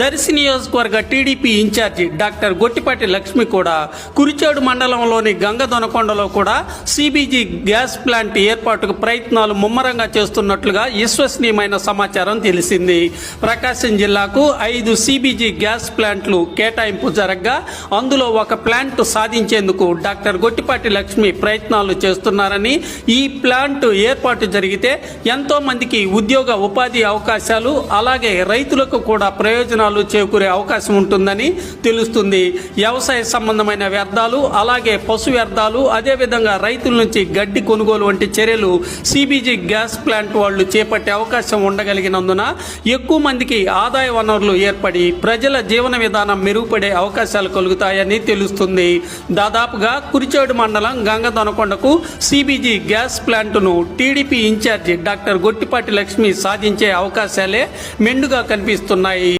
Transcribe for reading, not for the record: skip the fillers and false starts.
దర్శి నియోజకవర్గ టీడీపీ ఇన్ఛార్జి డాక్టర్ గొట్టిపాటి లక్ష్మి కూడా కురిచేడు మండలంలోని గంగదొనకొండలో కూడా సిబిజి గ్యాస్ ప్లాంట్ ఏర్పాటుకు ప్రయత్నాలు ముమ్మరంగా చేస్తున్నట్లుగా విశ్వసనీయమైన సమాచారం తెలిసింది. ప్రకాశం జిల్లాకు 5 సిబిజి గ్యాస్ ప్లాంట్లు కేటాయింపు జరగగా అందులో ఒక ప్లాంట్ సాధించేందుకు డాక్టర్ గొట్టిపాటి లక్ష్మి ప్రయత్నాలు చేస్తున్నారని, ఈ ప్లాంట్ ఏర్పాటు జరిగితే ఎంతో మందికి ఉద్యోగ ఉపాధి అవకాశాలు అలాగే రైతులకు కూడా ప్రయోజనాలు చేకూరే అవకాశం ఉంటుందని తెలుస్తుంది. వ్యవసాయ సంబంధమైన వ్యర్థాలు అలాగే పశు వ్యర్థాలు అదేవిధంగా రైతుల నుంచి గడ్డి కొనుగోలు వంటి చర్యలు సిబిజి గ్యాస్ ప్లాంట్ వాళ్ళు చేపట్టే అవకాశం ఉండగలిగినందున ఎక్కువ మందికి ఆదాయ వనరులు ఏర్పడి ప్రజల జీవన విధానం మెరుగుపడే అవకాశాలు కలుగుతాయని తెలుస్తుంది. దాదాపుగా కురిచేడు మండలం గంగదొనకొండకు సిబిజి గ్యాస్ ప్లాంట్ను టీడీపీ ఇన్ఛార్జి డాక్టర్ గొట్టిపాటి లక్ష్మి సాధించే అవకాశాలే మెండుగా కనిపిస్తున్నాయి.